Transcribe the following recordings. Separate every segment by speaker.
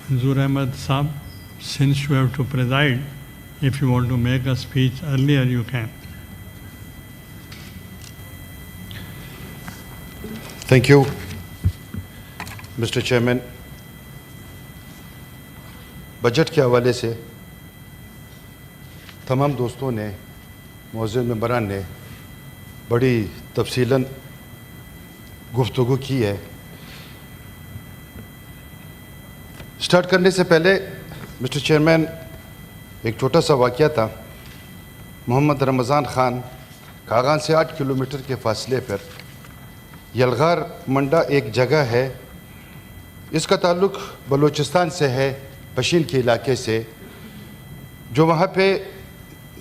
Speaker 1: Manzoor Ahmed Saab, since you have to preside, if you want to make a speech earlier, you can.
Speaker 2: Thank you, Mr. Chairman. Budget کے حوالے سے تمام دوستوں نے معزز ممبران نے بڑی تفصیلاً گفتگو کی ہے. سٹارٹ کرنے سے پہلے مسٹر چیئرمین ایک چھوٹا سا واقعہ تھا. محمد رمضان خان کاغان سے 8 کلومیٹر کے فاصلے پر یلغار منڈا ایک جگہ ہے. اس کا تعلق بلوچستان سے ہے, پشین کے علاقے سے, جو وہاں پہ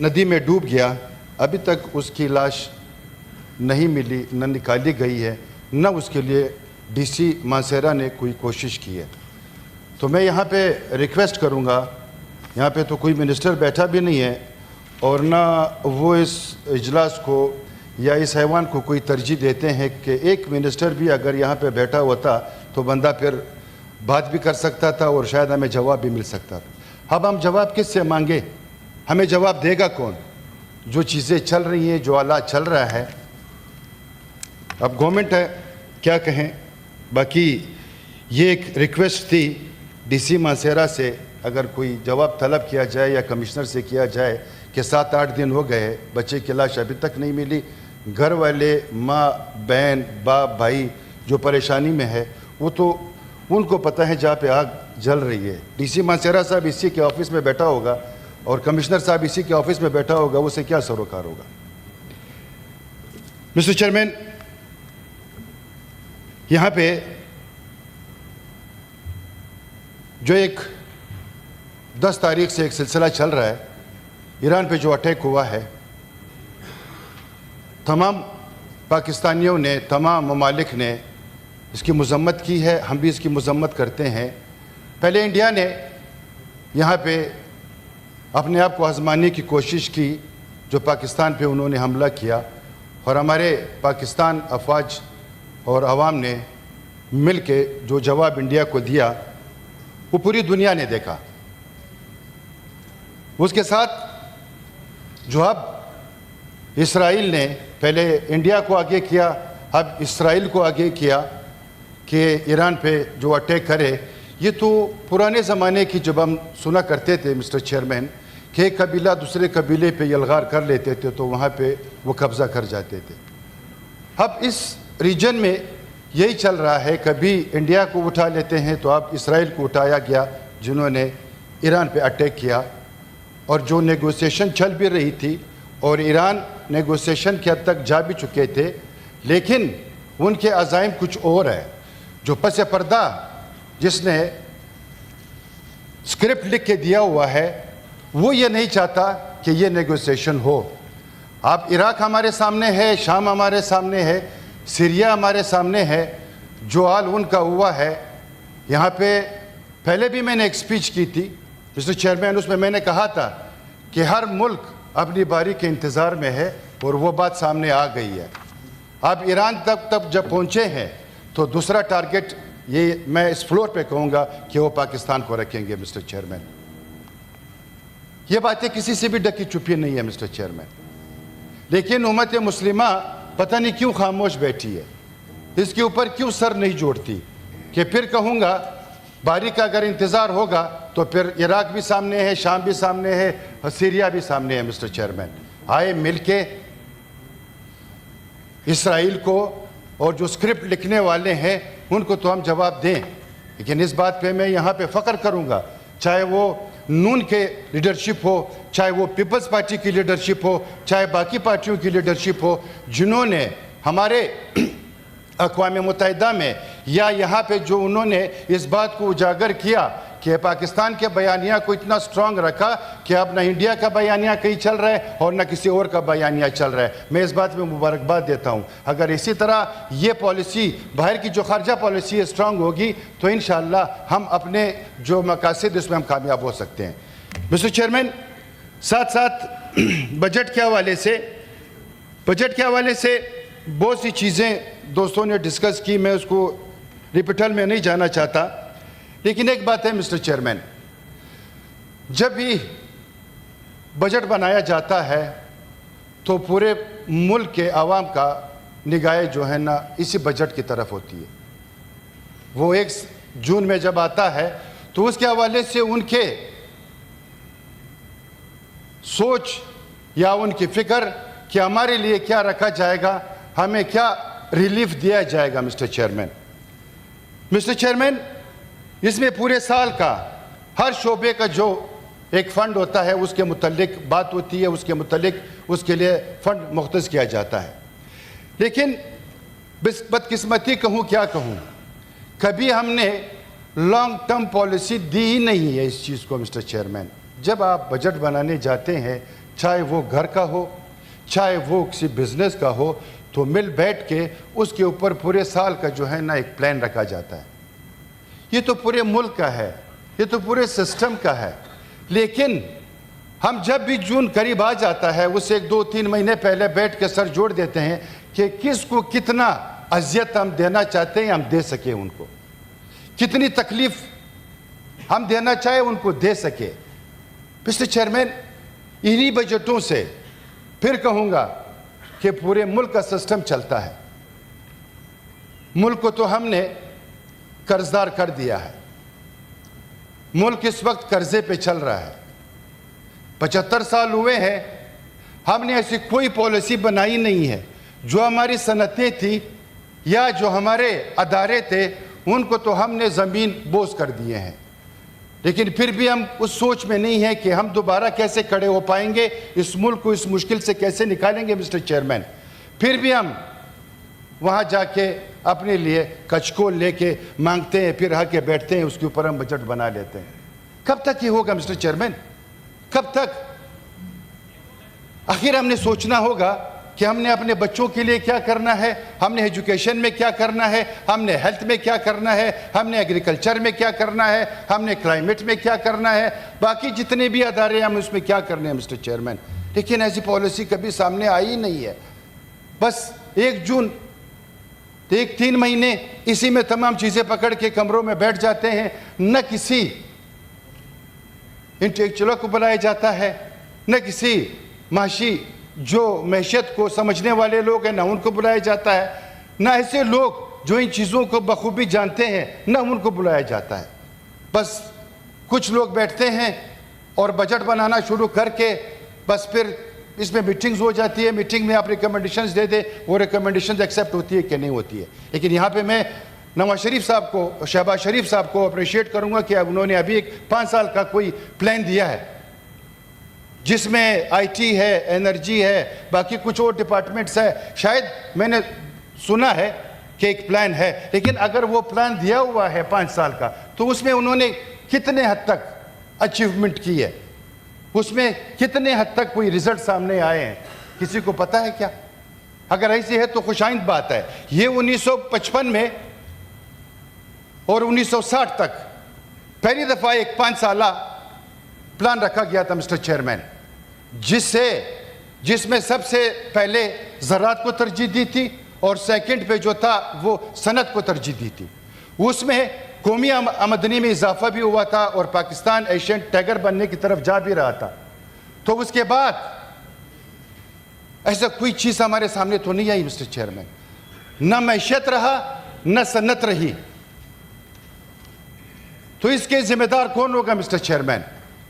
Speaker 2: ندی میں ڈوب گیا. ابھی تک اس کی لاش نہیں ملی, نہ نکالی گئی ہے, نہ اس کے لیے ڈی سی مانسیرا نے کوئی کوشش کی ہے. تو میں یہاں پہ ریکویسٹ کروں گا, یہاں پہ تو کوئی منسٹر بیٹھا بھی نہیں ہے اور نہ وہ اس اجلاس کو یا اس حیوان کو کوئی ترجیح دیتے ہیں کہ ایک منسٹر بھی اگر یہاں پہ بیٹھا ہوتا تو بندہ پھر بات بھی کر سکتا تھا اور شاید ہمیں جواب بھی مل سکتا تھا. اب ہم جواب کس سے مانگے؟ ہمیں جواب دے گا کون؟ جو چیزیں چل رہی ہیں, جو حالات چل رہا ہے. اب گورنمنٹ ہے, کیا کہیں. باقی یہ ایک ریکویسٹ تھی ڈی سی مانسیرا سے, اگر کوئی جواب طلب کیا جائے یا کمشنر سے کیا جائے کہ 7-8 دن ہو گئے, بچے کی لاش ابھی تک نہیں ملی. گھر والے, ماں, بہن, باپ, بھائی جو پریشانی میں ہے, وہ تو ان کو پتہ ہے جہاں پہ آگ جل رہی ہے. ڈی سی مانسیرا صاحب اسی کے آفس میں بیٹھا ہوگا اور کمشنر صاحب اسی کے آفس میں بیٹھا ہوگا, اسے کیا سروکار ہوگا. مسٹر چیئرمین, یہاں پہ جو ایک 10 تاریخ سے ایک سلسلہ چل رہا ہے, ایران پہ جو اٹیک ہوا ہے, تمام پاکستانیوں نے, تمام ممالک نے اس کی مذمت کی ہے. ہم بھی اس کی مذمت کرتے ہیں. پہلے انڈیا نے یہاں پہ اپنے آپ کو آزمانے کی کوشش کی, جو پاکستان پہ انہوں نے حملہ کیا, اور ہمارے پاکستان افواج اور عوام نے مل کے جو جواب انڈیا کو دیا وہ پوری دنیا نے دیکھا. اس کے ساتھ جو اب اسرائیل نے پہلے انڈیا کو آگے کیا, اب اسرائیل کو آگے کیا کہ ایران پہ جو اٹیک کرے. یہ تو پرانے زمانے کی جب ہم سنا کرتے تھے مسٹر چیئرمین کہ ایک قبیلہ دوسرے قبیلے پہ یلغار کر لیتے تھے تو وہاں پہ وہ قبضہ کر جاتے تھے. اب اس ریجن میں یہی چل رہا ہے, کبھی انڈیا کو اٹھا لیتے ہیں تو اب اسرائیل کو اٹھایا گیا جنہوں نے ایران پہ اٹیک کیا. اور جو نیگوسیشن چل بھی رہی تھی اور ایران نیگوسیشن کے حد تک جا بھی چکے تھے, لیکن ان کے عزائم کچھ اور ہے. جو پس پردہ جس نے اسکرپٹ لکھ کے دیا ہوا ہے وہ یہ نہیں چاہتا کہ یہ نیگوسیشن ہو. اب عراق ہمارے سامنے ہے, شام ہمارے سامنے ہے, سیریا ہمارے سامنے ہے. جو حال ان کا ہوا ہے یہاں پہ, پہلے بھی میں نے ایک سپیچ کی تھی مسٹر چیئرمین, اس میں نے کہا تھا کہ ہر ملک اپنی باری کے انتظار میں ہے اور وہ بات سامنے آ گئی ہے. اب ایران تک جب پہنچے ہیں تو دوسرا ٹارگٹ یہ میں اس فلور پہ کہوں گا کہ وہ پاکستان کو رکھیں گے. مسٹر چیئرمین, یہ باتیں کسی سے بھی ڈکی چھپی نہیں ہے مسٹر چیئرمین, لیکن امت مسلمہ پتہ نہیں کیوں خاموش بیٹھی ہے, اس کے اوپر کیوں سر نہیں جوڑتی. کہ پھر کہوں گا باری کا اگر انتظار ہوگا تو پھر عراق بھی سامنے ہے, شام بھی سامنے ہے, سیریا بھی سامنے ہے. مسٹر چیئرمین, آئے مل کے اسرائیل کو اور جو اسکرپٹ لکھنے والے ہیں ان کو تو ہم جواب دیں. لیکن اس بات پہ میں یہاں پہ فخر کروں گا, چاہے وہ نون کے لیڈرشپ ہو, چاہے وہ پیپلز پارٹی کی لیڈرشپ ہو, چاہے باقی پارٹیوں کی لیڈرشپ ہو, جنہوں نے ہمارے اقوام متحدہ میں یا یہاں پہ جو انہوں نے اس بات کو اجاگر کیا کہ پاکستان کے بیانیہ کو اتنا سٹرونگ رکھا کہ اب نہ انڈیا کا بیانیہ کہیں چل رہا ہے اور نہ کسی اور کا بیانیہ چل رہا ہے. میں اس بات میں مبارکباد دیتا ہوں. اگر اسی طرح یہ پالیسی, باہر کی جو خارجہ پالیسی ہے, سٹرونگ ہوگی تو انشاءاللہ ہم اپنے جو مقاصد اس میں ہم کامیاب ہو سکتے ہیں. مسٹر چیئرمین, ساتھ ساتھ بجٹ کے حوالے سے بہت سی چیزیں دوستوں نے ڈسکس کی, میں اس کو ریپیٹل میں نہیں جانا چاہتا. لیکن ایک بات ہے مسٹر چیئرمین، جب بھی بجٹ بنایا جاتا ہے تو پورے ملک کے عوام کا نگاہیں جو ہے نا اسی بجٹ کی طرف ہوتی ہے. وہ 1 جون میں جب آتا ہے تو اس کے حوالے سے ان کے سوچ یا ان کی فکر کہ ہمارے لیے کیا رکھا جائے گا، ہمیں کیا ریلیف دیا جائے گا. مسٹر چیئرمین اس میں پورے سال کا ہر شعبے کا جو ایک فنڈ ہوتا ہے اس کے متعلق بات ہوتی ہے، اس کے متعلق اس کے لیے فنڈ مختص کیا جاتا ہے. لیکن بدقسمتی کہوں کیا کہوں، کبھی ہم نے لانگ ٹرم پالیسی دی ہی نہیں ہے اس چیز کو. مسٹر چیئرمین، جب آپ بجٹ بنانے جاتے ہیں، چاہے وہ گھر کا ہو چاہے وہ کسی بزنس کا ہو، تو مل بیٹھ کے اس کے اوپر پورے سال کا جو ہے نا ایک پلان رکھا جاتا ہے. یہ تو پورے ملک کا ہے، یہ تو پورے سسٹم کا ہے. لیکن ہم جب بھی جون قریب آ جاتا ہے اس سے 1-2-3 مہینے پہلے بیٹھ کے سر جوڑ دیتے ہیں کہ کس کو کتنا اذیت ہم دینا چاہتے ہیں ہم دے سکیں، ان کو کتنی تکلیف ہم دینا چاہے ان کو دے سکے. مسٹر چیئرمین، انہی بجٹوں سے پھر کہوں گا کہ پورے ملک کا سسٹم چلتا ہے. ملک کو تو ہم نے قرضدار کر دیا ہے. ملک اس وقت قرضے پہ چل رہا ہے. 75 سال ہوئے ہیں، ہم نے ایسی کوئی پالیسی بنائی نہیں ہے. جو ہماری صنعتیں تھیں یا جو ہمارے ادارے تھے ان کو تو ہم نے زمین بوس کر دیے ہیں. لیکن پھر بھی ہم اس سوچ میں نہیں ہیں کہ ہم دوبارہ کیسے کھڑے ہو پائیں گے، اس ملک کو اس مشکل سے کیسے نکالیں گے. مسٹر چیئرمین، پھر بھی ہم وہاں جا کے اپنے لیے کچکول لے کے مانگتے ہیں، پھر آ کے بیٹھتے ہیں، اس کے اوپر ہم بجٹ بنا لیتے ہیں. کب تک یہ ہوگا مسٹر چیئرمین؟ کب تک؟ آخر ہم نے سوچنا ہوگا کہ ہم نے اپنے بچوں کے لیے کیا کرنا ہے، ہم نے ایجوکیشن میں کیا کرنا ہے، ہم نے ہیلتھ میں کیا کرنا ہے، ہم نے ایگریکلچر میں کیا کرنا ہے، ہم نے کلائمیٹ میں کیا کرنا ہے، باقی جتنے بھی ادارے ہم اس میں کیا کرنے ہیں مسٹر چیئرمین. لیکن ایسی پالیسی کبھی سامنے آئی نہیں ہے. بس 1 جون 3 مہینے اسی میں تمام چیزیں پکڑ کے کمروں میں بیٹھ جاتے ہیں. نہ کسی انٹلیکچوئل کو بلایا جاتا ہے، نہ کسی معاشی جو معیشت کو سمجھنے والے لوگ ہیں نہ ان کو بلایا جاتا ہے، نہ ایسے لوگ جو ان چیزوں کو بخوبی جانتے ہیں نہ ان کو بلایا جاتا ہے. بس کچھ لوگ بیٹھتے ہیں اور بجٹ بنانا شروع کر کے بس پھر اس میں میٹنگز ہو جاتی ہے. میٹنگ میں آپ ریکمنڈیشنز دے دیں، وہ ریکمنڈیشنز ایکسیپٹ ہوتی ہے کہ نہیں ہوتی ہے. لیکن یہاں پہ میں نواز شریف صاحب کو، شہباز شریف صاحب کو اپریشیٹ کروں گا کہ انہوں نے ابھی ایک 5 سال کا کوئی پلان دیا ہے جس میں آئی ٹی ہے، انرجی ہے، باقی کچھ اور ڈپارٹمنٹس ہے. شاید میں نے سنا ہے کہ ایک پلان ہے، لیکن اگر وہ پلان دیا ہوا ہے 5 سال کا تو اس میں انہوں نے کتنے حد تک اچیومنٹ کی ہے، اس میں کتنے حد تک کوئی رزلٹ سامنے آئے ہیں، کسی کو پتہ ہے کیا؟ اگر ایسی ہے تو خوشائند بات ہے. یہ 1955 میں اور 1960 تک پہلی دفعہ ایک 5 سالہ پلان رکھا گیا تھا مسٹر چیئرمین، جس میں سب سے پہلے زراعت کو ترجیح دی تھی اور سیکنڈ پہ جو تھا وہ صنعت کو ترجیح دی تھی. اس میں قومی آمدنی میں اضافہ بھی ہوا تھا اور پاکستان ایشین ٹائگر بننے کی طرف جا بھی رہا تھا. تو اس کے بعد ایسا کوئی چیز ہمارے سامنے تو نہیں آئی مسٹر چیئرمین. نہ معیشت رہا نہ صنعت رہی. تو اس کے ذمہ دار کون ہوگا مسٹر چیئرمین؟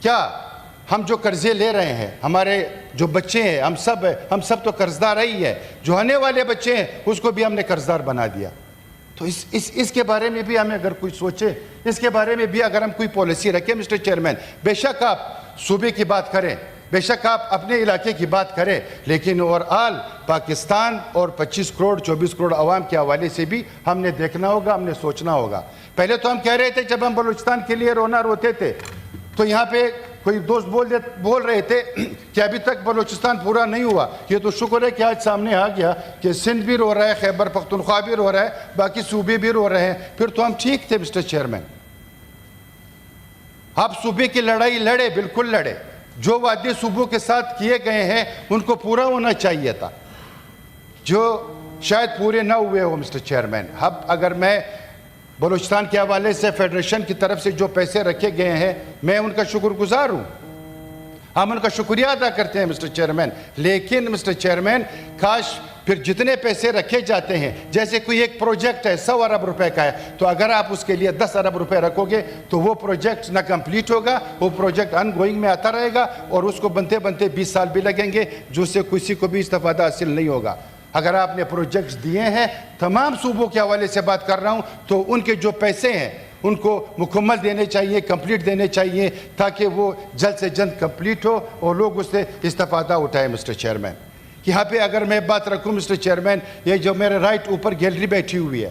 Speaker 2: کیا ہم جو قرضے لے رہے ہیں، ہمارے جو بچے ہیں، ہم سب تو قرضدار ہی ہے. جو آنے والے بچے ہیں اس کو بھی ہم نے قرضدار بنا دیا. تو اس کے بارے میں بھی ہمیں اگر کوئی سوچے، اس کے بارے میں بھی اگر ہم کوئی پالیسی رکھیں مسٹر چیئرمین، بے شک آپ صوبے کی بات کریں، بے شک آپ اپنے علاقے کی بات کریں، لیکن اوورآل پاکستان اور 25 کروڑ 24 کروڑ عوام کے حوالے سے بھی ہم نے دیکھنا ہوگا، ہم نے سوچنا ہوگا. پہلے تو ہم کہہ رہے تھے جب ہم بلوچستان کے لیے روتے تھے تو یہاں پہ کوئی دوست بول رہے تھے کہ ابھی تک بلوچستان پورا نہیں ہوا. یہ تو شکر ہے کہ آج سامنے آ گیا کہ سندھ بھی رو رہا ہے، خیبر پختونخوا بھی رو رہا ہے، باقی صوبے بھی رو رہے ہیں. پھر تو ہم ٹھیک تھے مسٹر چیئرمین. آپ صوبے کی لڑائی لڑے، بالکل لڑے. جو وعدے صوبوں کے ساتھ کیے گئے ہیں ان کو پورا ہونا چاہیے تھا، جو شاید پورے نہ ہوئے ہو مسٹر چیئرمین. اب اگر میں بلوچستان کے حوالے سے فیڈریشن کی طرف سے جو پیسے رکھے گئے ہیں میں ان کا شکر گزار ہوں, ہم ان کا شکریہ ادا کرتے ہیں مسٹر چیئرمین. لیکن مسٹر چیئرمین کاش پھر جتنے پیسے رکھے جاتے ہیں, جیسے کوئی ایک پروجیکٹ ہے 100 ارب روپے کا ہے, تو اگر آپ اس کے لیے 10 ارب روپے رکھو گے تو وہ پروجیکٹ نہ کمپلیٹ ہوگا, وہ پروجیکٹ ان گوئنگ میں آتا رہے گا اور اس کو بنتے بنتے 20 سال بھی لگیں گے, جو سے کسی کو بھی استفادہ حاصل نہیں ہوگا. اگر آپ نے پروجیکٹس دیے ہیں, تمام صوبوں کے حوالے سے بات کر رہا ہوں, تو ان کے جو پیسے ہیں ان کو مکمل دینے چاہیے, کمپلیٹ دینے چاہیے, تاکہ وہ جلد سے جلد کمپلیٹ ہو اور لوگ اس سے استفادہ اٹھائیں. مسٹر چیئرمین, یہاں پہ اگر میں بات رکھوں مسٹر چیئرمین, یہ جو میرے رائٹ اوپر گیلری بیٹھی ہوئی ہے,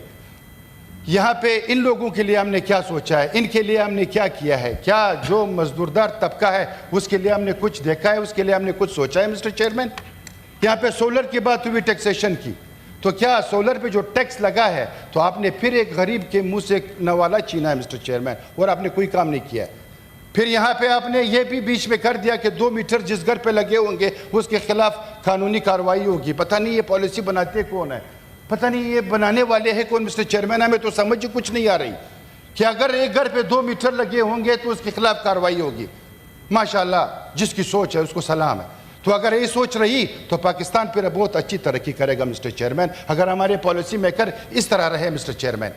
Speaker 2: یہاں پہ ان لوگوں کے لیے ہم نے کیا سوچا ہے, ان کے لیے ہم نے کیا کیا ہے, کیا جو مزدوردار طبقہ ہے اس کے لیے ہم نے کچھ دیکھا ہے, اس کے لیے ہم نے کچھ سوچا ہے. مسٹر چیئرمین, یہاں پہ سولر کی بات ہوئی, ٹیکسیشن کی, تو کیا سولر پہ جو ٹیکس لگا ہے تو آپ نے پھر ایک غریب کے منہ سے نوالا چھینا ہے مسٹر چیئرمین, اور آپ نے کوئی کام نہیں کیا ہے. پھر یہاں پہ آپ نے یہ بھی بیچ میں کر دیا کہ 2 میٹر جس گھر پہ لگے ہوں گے اس کے خلاف قانونی کارروائی ہوگی. پتہ نہیں یہ پالیسی بناتے کون ہے, پتہ نہیں یہ بنانے والے ہیں کون. مسٹر چیئرمین, ہمیں تو سمجھ کچھ نہیں آ رہی کہ اگر ایک گھر پہ 2 میٹر لگے ہوں گے تو اس کے خلاف کارروائی ہوگی. ماشاءاللہ جس کی سوچ ہے اس کو سلام ہے. تو اگر یہ سوچ رہی تو پاکستان پھر بہت اچھی ترقی کرے گا مسٹر چیئرمین, اگر ہمارے پالیسی میکر اس طرح رہے. مسٹر چیئرمین,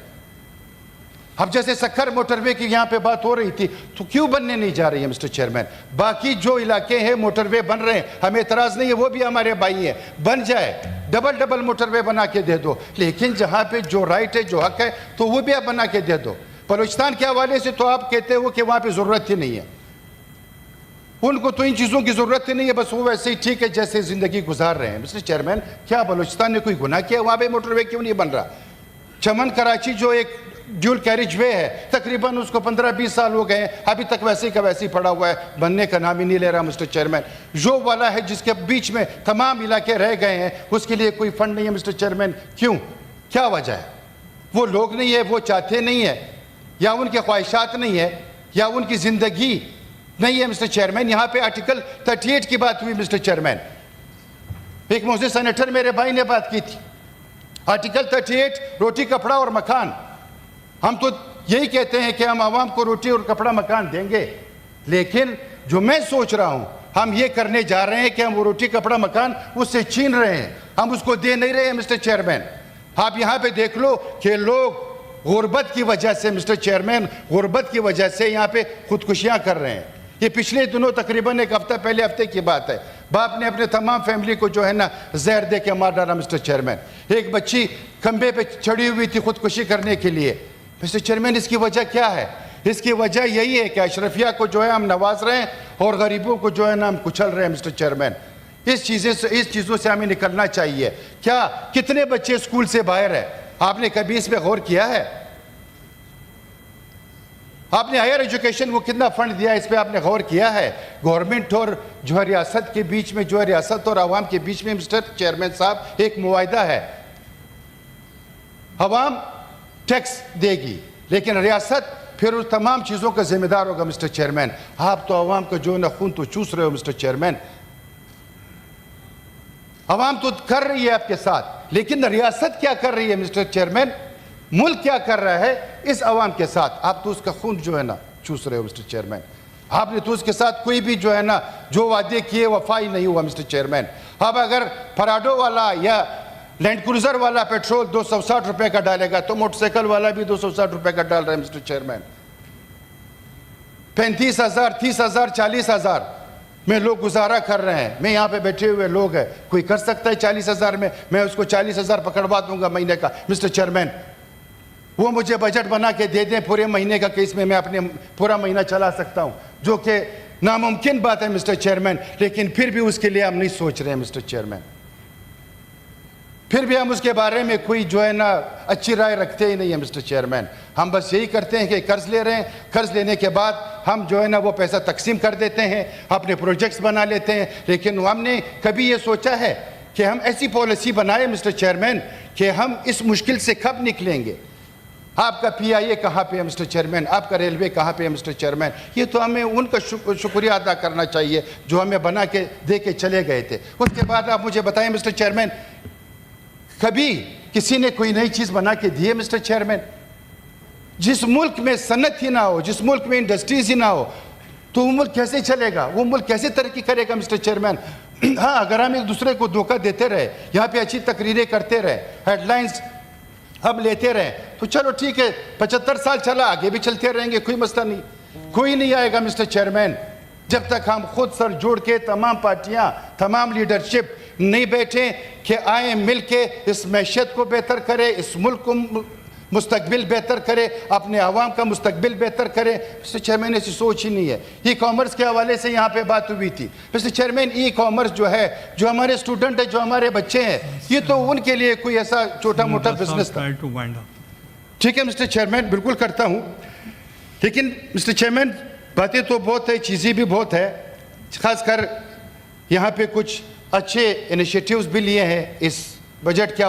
Speaker 2: اب جیسے سکھر موٹر وے کی یہاں پہ بات ہو رہی تھی, تو کیوں بننے نہیں جا رہی ہے مسٹر چیئرمین؟ باقی جو علاقے ہیں موٹر وے بن رہے ہیں, ہمیں اعتراض نہیں ہے, وہ بھی ہمارے بھائی ہیں, بن جائے, ڈبل موٹر وے بنا کے دے دو. لیکن جہاں پہ جو رائٹ ہے, جو حق ہے, تو وہ بھی آپ بنا کے دے دو. بلوچستان کے حوالے سے تو آپ کہتے ہو کہ وہاں پہ ضرورت ہی نہیں ہے, ان کو تو ان چیزوں کی ضرورت ہی نہیں ہے, بس وہ ویسے ہی ٹھیک ہے جیسے زندگی گزار رہے ہیں. مسٹر چیئرمین, کیا بلوچستان نے کوئی گناہ کیا؟ وہاں پہ موٹر وے کیوں نہیں بن رہا؟ چمن کراچی جو ایک ڈیول کیریج وے ہے, تقریباً اس کو 15-20 سال ہو گئے ہیں, ابھی تک ویسے ہی کا ویسے ہی پڑا ہوا ہے, بننے کا نام ہی نہیں لے رہا. مسٹر چیئرمین, جو والا ہے جس کے بیچ میں تمام علاقے رہ گئے ہیں, اس کے لیے کوئی فنڈ نہیں ہے. مسٹر چیئرمین, کیوں؟ کیا وجہ ہے؟ وہ لوگ نہیں ہے, وہ چاہتے نہیں ہے, یا ان کے خواہشات نہیں ہے, یا ان کی زندگی نہیں ہے. مسٹر چیئرمین, یہاں پہ آرٹیکل 38 کی بات ہوئی. مسٹر چیئرمین, ایک موزے سینیٹر میرے بھائی نے بات کی تھی, آرٹیکل 38 روٹی کپڑا اور مکان. ہم تو یہی کہتے ہیں کہ ہم عوام کو روٹی اور کپڑا مکان دیں گے, لیکن جو میں سوچ رہا ہوں ہم یہ کرنے جا رہے ہیں کہ ہم وہ روٹی کپڑا مکان اس سے چھین رہے ہیں, ہم اس کو دے نہیں رہے ہیں. مسٹر چیئرمین, آپ یہاں پہ دیکھ لو کہ لوگ غربت کی وجہ سے, مسٹر چیئرمین, غربت کی وجہ سے یہاں پہ خودکشیاں کر رہے ہیں. یہ پچھلے دنوں تقریباً ایک ہفتے کی بات ہے, باپ نے اپنے تمام فیملی کو جو ہے نا زہر دے کے مار ڈالا. مسٹر چیئرمین, ایک بچی کھمبے پہ چڑھی ہوئی تھی خودکشی کرنے کے لیے. مسٹر چیئرمین, اس کی وجہ کیا ہے؟ اس کی وجہ یہی ہے کہ اشرفیہ کو جو ہے ہم نواز رہے ہیں اور غریبوں کو جو ہے نا ہم کچل رہے ہیں. مسٹر چیئرمین, اس چیزوں سے ہمیں نکلنا چاہیے. کیا کتنے بچے اسکول سے باہر ہیں؟ آپ نے کبھی اس پہ غور کیا ہے؟ آپ نے ہائر ایجوکیشن کو کتنا فنڈ دیا ہے, اس پہ آپ نے غور کیا ہے؟ گورنمنٹ اور جو ہے ریاست کے بیچ میں, جو ہے ریاست اور عوام کے بیچ میں مسٹر چیئرمین صاحب ایک معاہدہ ہے. عوام ٹیکس دے گی لیکن ریاست پھر اس تمام چیزوں کا ذمہ دار ہوگا. مسٹر چیئرمین, آپ تو عوام کا جو ہے نا خون تو چوس رہے ہو. مسٹر چیئرمین, عوام تو کر رہی ہے آپ کے ساتھ, لیکن ریاست کیا کر رہی ہے؟ مسٹر چیئرمین, ملک کیا کر رہا ہے اس عوام کے ساتھ؟ آپ تو اس کا خون جو ہے نا چوس رہے ہو. مسٹر چیئرمین, آپ نے تو اس کے ساتھ کوئی بھی جو ہے نا جو وعدے کیے وفائی نہیں ہوا. مسٹر چیئرمین, اب اگر پراڈو والا یا لینڈ کروزر والا پیٹرول 260 روپے کا ڈالے گا تو موٹر سائیکل والا بھی 260 روپے کا ڈال رہا ہے. مسٹر چیئرمین, 35,000 30,000 40,000 میں لوگ گزارا کر رہے ہیں. میں یہاں پہ بیٹھے ہوئے لوگ ہیں, کوئی کر سکتا ہے 40,000 میں اس کو 40,000 پکڑوا دوں گا مہینے کا. مسٹر چیئرمین, وہ مجھے بجٹ بنا کے دے دیں پورے مہینے کا کہ اس میں اپنے پورا مہینہ چلا سکتا ہوں, جو کہ ناممکن بات ہے. مسٹر چیئرمین, لیکن پھر بھی اس کے لیے ہم نہیں سوچ رہے ہیں. مسٹر چیئرمین, پھر بھی ہم اس کے بارے میں کوئی جو ہے نا اچھی رائے رکھتے ہی نہیں ہیں. مسٹر چیئرمین, ہم بس یہی کرتے ہیں کہ قرض لے رہے ہیں, قرض لینے کے بعد ہم جو ہے نا وہ پیسہ تقسیم کر دیتے ہیں, اپنے پروجیکٹس بنا لیتے ہیں. لیکن ہم نے کبھی یہ سوچا ہے کہ ہم ایسی پالیسی بنائیں مسٹر چیئرمین کہ ہم اس مشکل سے کب نکلیں گے؟ آپ کا پی آئی اے کہاں پہ ہے مسٹر چیئرمین؟ آپ کا ریلوے کہاں پہ ہے مسٹر چیئرمین؟ یہ تو ہمیں ان کا شکریہ ادا کرنا چاہیے جو ہمیں بنا کے دے کے چلے گئے تھے. اس کے بعد آپ مجھے بتائیں مسٹر چیئرمین, کبھی کسی نے کوئی نئی چیز بنا کے دی ہے مسٹر چیئرمین؟ جس ملک میں صنعت ہی نہ ہو, جس ملک میں انڈسٹریز ہی نہ ہو, تو وہ ملک کیسے چلے گا, وہ ملک کیسے ترقی کرے گا مسٹر چیئرمین؟ ہاں, اگر ہم ایک دوسرے کو دھوکہ دیتے رہے, یہاں پہ اچھی تقریریں کرتے رہے, ہیڈ لائنز ہم لیتے رہے, تو چلو ٹھیک ہے, 75 سال چلا, آگے بھی چلتے رہیں گے, کوئی مسئلہ نہیں. کوئی نہیں آئے گا مسٹر چیئرمین جب تک ہم خود سر جوڑ کے تمام پارٹیاں, تمام لیڈرشپ نہیں بیٹھیں کہ آئیں مل کے اس معیشت کو بہتر کرے, اس ملک کو مستقبل بہتر کرے, اپنے عوام کا مستقبل بہتر کرے. مسٹر چیئرمین ایسی سوچ ہی نہیں ہے. ای کامرس کے حوالے سے یہاں پہ بات ہوئی تھی. مسٹر چیئرمین, ای کامرس جو ہے, جو ہمارے اسٹوڈنٹ ہیں, جو ہمارے بچے ہیں, یہ تو ان کے لیے کوئی ایسا چھوٹا موٹا بزنس تھا. ٹھیک ہے مسٹر چیئرمین, بالکل کرتا ہوں, لیکن مسٹر چیئرمین باتیں تو بہت ہے, چیزیں بھی بہت ہے. خاص کر یہاں پہ کچھ اچھے انیشیٹیوز بھی لیے ہیں اس بجٹ کے